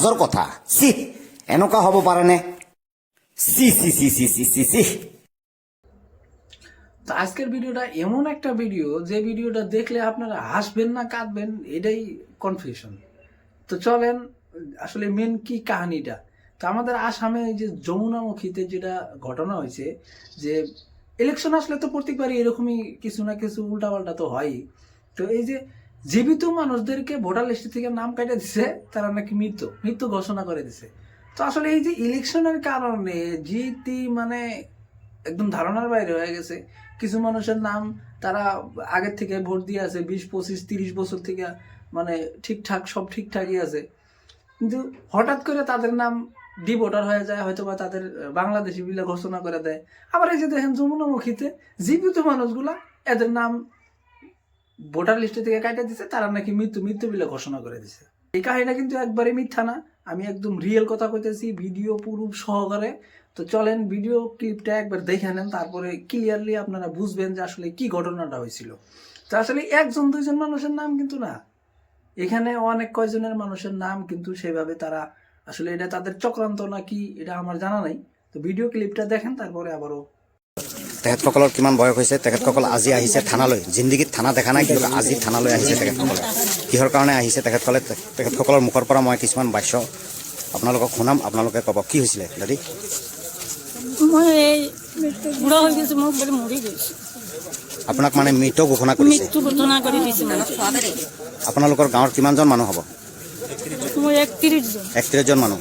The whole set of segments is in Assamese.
লাজৰ কথা চি এনেকুৱা হ'ব পাৰেনে সি সি সি সি সি সি সি তো আজকের ভিডিওটা এমন একটা ভিডিও যে ভিডিওটা দেখলে আপনারা হাসবেন না কাঁদবেন এটাই কনফিউশন। তো চলেন আসলে মেন কি কাহিনীটা। তো আমাদের আসামে যে যমুনামুখীতে যেটা ঘটনা হয়েছে যে ইলেকশন আসলে তো প্রত্যেকবারই এরকমই কিছু না কিছু উল্টাপাল্টা তো হয়ই। তো এই যে জীবিত মানুষদেরকে ভোটার লিস্ট থেকে নাম কাটিয়ে দিছে, তারা নাকি মৃত্যু ঘোষণা করে দিছে। তো আসলে এই যে ইলেকশনের কারণে জিতি মানে একদম ধারণার বাইরে হয়ে গেছে। কিছু মানুষের নাম তারা আগের থেকে ভোট দিয়ে আছে 20, 25, 30 বছর থেকে, মানে ঠিকঠাক সব ঠিকঠাকই আছে, কিন্তু হঠাৎ করে তাদের নাম ডিভোটার হয়ে যায়, হয়তো বা তাদের বাংলাদেশি বিলে ঘোষণা করে দেয়। আবার এই যে দেখেন যমুনামুখীতে জীবিত মানুষগুলা এদের নাম ভোটার লিস্টে থেকে কাটিয়ে দিছে, তারা নাকি মৃত্যু বিলে ঘোষণা করে দিছে। এই কাহিনীটা কিন্তু একবারে মিথ্যা না, আমি একদম রিয়েল কথা কইতেছি, ভিডিও প্রুফ সহকারে। তো চলেন ভিডিও ক্লিপটা একবার দেখে নেন, তারপরে ক্লিয়ারলি আপনারা বুঝবেন যে আসলে কি ঘটনাটা হয়েছিল। তো আসলে একজন দুইজন মানুষের নাম কিন্তু না, এখানে অনেক কয়জনের মানুষের নাম কিন্তু সেভাবে তারা আসলে এটা তাদের চক্রান্ত নাকি এটা আমার জানা নাই। তো ভিডিও ক্লিপটা দেখেন, তারপরে আবারও। তেখেতসকলৰ কিমান বয়স হৈছে, তেখেতসকল আজি আহিছে থানালৈ, জিন্দগীত থানা দেখা নাই, কিন্তু আজি থানালৈ আহিছে তেখেতসকলে। কিহৰ কাৰণে আহিছে তেখেতসকলৰ মুখৰ পৰা মই কিছুমান বাক্য আপোনালোকক শুনাম, আপোনালোকে ক'ব কি হৈছিলে দাদী। মই এই বুঢ়া হৈ গৈছোঁ, মোক বোলে মৰি গৈছোঁ, আপোনাক মানে মৃত ঘোষণা কৰিছে। মৃত্যু ঘোষণা কৰি দিছে। আপোনালোকৰ গাঁৱৰ কিমানজন মানুহ হ'ব? মই 31 জন। 31 জন মানুহ।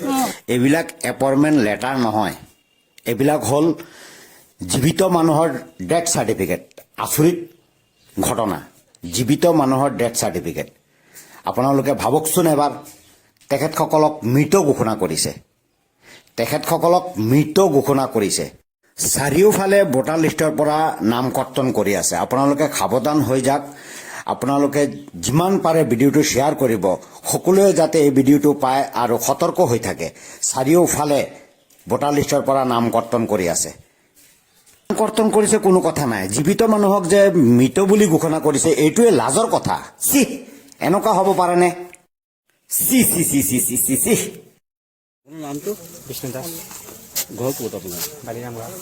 এইবিলাক এপইণ্টমেণ্ট লেটাৰ নহয়, এইবিলাক হ'ল জীৱিত মানুহৰ ডেথ চাৰ্টিফিকেট। আচৰিত ঘটনা, জীৱিত মানুহৰ ডেথ চাৰ্টিফিকেট। আপোনালোকে ভাবকচোন এবাৰ, তেখেতসকলক মৃত ঘোষণা কৰিছে, তেখেতসকলক মৃত ঘোষণা কৰিছে। চাৰিওফালে ভোটাৰ লিষ্টৰ পৰা নাম কৰ্তন কৰি আছে। আপোনালোকে সাৱধান হৈ যাওক, আপোনালোকে যিমান পাৰে ভিডিঅ'টো শ্বেয়াৰ কৰিব, সকলোৱে যাতে এই ভিডিঅ'টো পায় আৰু সতৰ্ক হৈ থাকে। চাৰিওফালে ভোটাৰ লিষ্টৰ পৰা নাম কৰ্তন কৰি আছে। কৰ্তন কৰিছে কোনো কথা নাই, জীৱিত মানুহক যে মৃত বুলি ঘোষণা কৰিছে এইটোৱে লাজৰ কথা চি এনেকুৱা হ'ব পাৰেনে C C C C C C C. নামটো বিষ্ণু দাস, ঘৰ ক'ত আপোনাৰ? বালিৰাম গাঁও।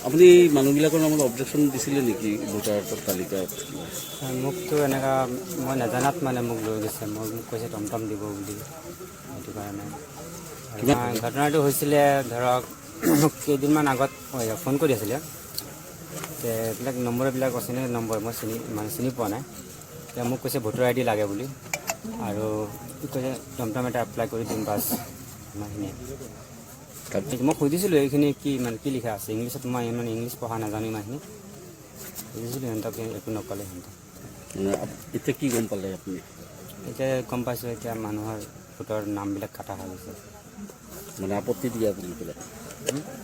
আপুনি মানুহবিলাকৰ নামত অবজেকশ্যন দিছিলে নেকি ভোটাৰ তালিকাত? মোকতো এনেকুৱা মই নাজানাত মানে মোক লৈ গৈছে, মোক কৈছে টমটম দিব বুলি, সেইটো কাৰণে। ঘটনাটো হৈছিলে ধৰক মোক কেইদিনমান আগত ফোন কৰি আছিলে, এইবিলাক নম্বৰবিলাক অচিনাকি নম্বৰ, মই চিনি পোৱা নাই। এতিয়া মোক কৈছে ভোটাৰ ID লাগে বুলি, আৰু কি কৈছে টমটম এটা এপ্লাই কৰি দিম বাছ, ইমানখিনিয়ে। মই সুধিছিলোঁ এইখিনি কি লিখা আছে ইংলিছত, মই ইমান ইংলিছ পঢ়া নাজানো ইমানখিনি। সুধিছিলোঁ সিহঁতক, একো নক'লে সিহঁতক। এতিয়া কি গম পালে আপুনি? এতিয়া গম পাইছোঁ, এতিয়া মানুহৰ ভোটৰ নামবিলাক কাটা হৈ গৈছে। মানে আপত্তি দিয়া বুলি পেলাই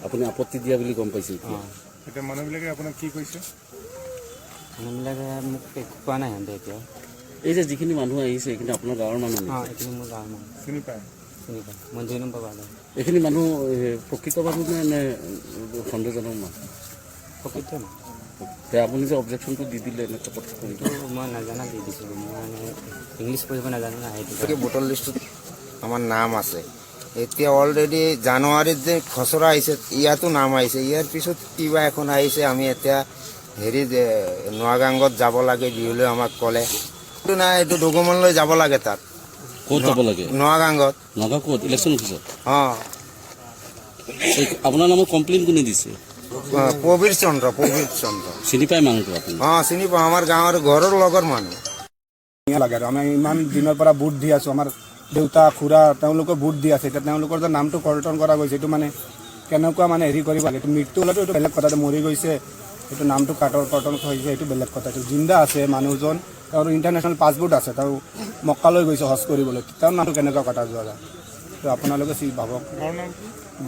আপুনি আপত্তি দিয়া বুলি গম পাইছে এতিয়া? অঁ, এতিয়া মানুহবিলাকে আপোনাক কি কৈছে? মানুহবিলাকে মোক একো কোৱা নাই সিহঁতে এতিয়াও। এই যে যিখিনি মানুহ আহিছে এইখিনি আপোনাৰ গাঁৱৰ মানুহ নেকি? অঁ, এইখিনি মোৰ গাঁৱৰ মানুহ চিনি পায়? চিনি পায়, মই 2 নম্বৰ গাঁৱৰ। এইখিনি মানুহ প্ৰকৃত মানুহ নে সন্দেহজনক মানুহ? প্ৰকৃত নাই, আপুনি যে অবজেকশ্যনটো দি দিলে এনেকুৱা কথা কৰি এইটো মই নাজানা দি দিছিলোঁ, মই মানে ইংলিছ পঢ়িব নাজানো না, সেইটো। ভোটাৰ লিষ্টত আমাৰ নাম আছে। এতিয়া অলৰেডি জানুৱাৰীত যে খচৰা আহিছে ইয়াতো নাম আহিছে, ইয়াৰ পিছত কিবা এখন আহিছে। আমি এতিয়া নোৱাগাঙত যাব লাগে বিহুলৈ আমাক ক'লে, এইটো নাই, এইটো ডকুমেণ্ট লৈ যাব লাগে তাত। ক'ত যাব লাগে? নোৱাগাঙত। নগাঁও ক'ত? ইলেকশ্যন অফিচত? অঁ, আপোনাৰ নামত কমপ্লেইন কোনে দিছে? প্ৰবীৰ চন্দ্ৰ। চিনি পায় মানুহটো আপুনি? অঁ, চিনি পাওঁ, আমাৰ গাঁৱৰ ঘৰৰ লগৰ মানুহ। লাগে আৰু আমি ইমান দিনৰ পৰা ভোট দি আছোঁ, আমাৰ দেউতা খুৰা তেওঁলোকে ভোট দি আছে। এতিয়া তেওঁলোকৰ যে নামটো কৰ্তন কৰা গৈছে, এইটো মানে কেনেকুৱা মানে হেৰি কৰিব লাগে। এইটো মৃত্যু হ'লেতো এইটো বেলেগ কথা, মৰি গৈছে, এইটো নামটো কৰ্তন হৈছে এইটো বেলেগ কথা। এইটো জিন্দা আছে মানুহজন, তেওঁৰ ইণ্টাৰনেশ্যনেল পাছপোৰ্ট আছে, তেওঁ মক্কালৈ গৈছে হজ কৰিবলৈ, তেওঁৰ নামটো কেনেকুৱা কটা যোৱা যায়। তো আপোনালোকে ভাবক।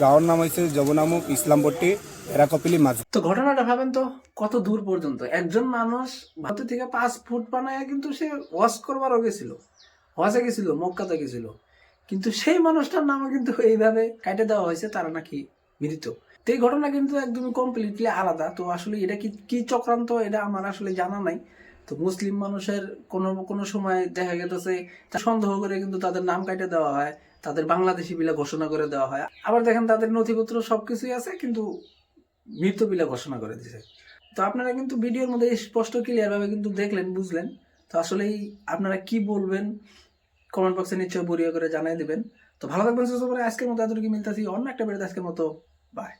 গাঁৱৰ নাম হৈছে যমুনামুখ, ইছলামপট্টি, এরাকপিলি মাঝ। তো ঘটনাটা ভাবেন তো কত দূর পর্যন্ত। একজন মানুষ ভারত থেকে 5 ফুট বানায় কিন্তু সে ওয়াজ করবারও গেছিল, হজে গেছিল, মক্কাতে গেছিল, কিন্তু সেই মানুষটার নামও কিন্তু এইভাবে কাটে দেওয়া হয়েছে, তারা নাকি মৃত। তো এই ঘটনা কিন্তু একদমই কমপ্লিটলি আলাদা। তো আসলে এটা কি চক্রান্ত এটা আমার আসলে জানা নাই। তো মুসলিম মানুষের কোনো সময় দেখা গেছে তা সন্দেহ করে কিন্তু তাদের নাম কাটে দেওয়া হয়, তাদের বাংলাদেশি বিলা ঘোষণা করে দেওয়া হয়, আবার দেখেন তাদের নথিপত্র সবকিছুই আছে কিন্তু মৃত বিলা ঘোষণা করে দিছে। তো আপনারা কিন্তু ভিডিওর মধ্যে স্পষ্ট ক্লিয়ার ভাবে কিন্তু দেখলেন, বুঝলেন। তো আসলেই আপনারা কি বলবেন কমেন্ট বক্সে নিশ্চয় বরিয়া করে জানাই দিবেন। তো ভালো থাকবেন, সুস্থ থাকবেন। আজকের মতো এতটুকু মিলতেছি, অন্য একটা বেড়ে আজকের মতো বাই।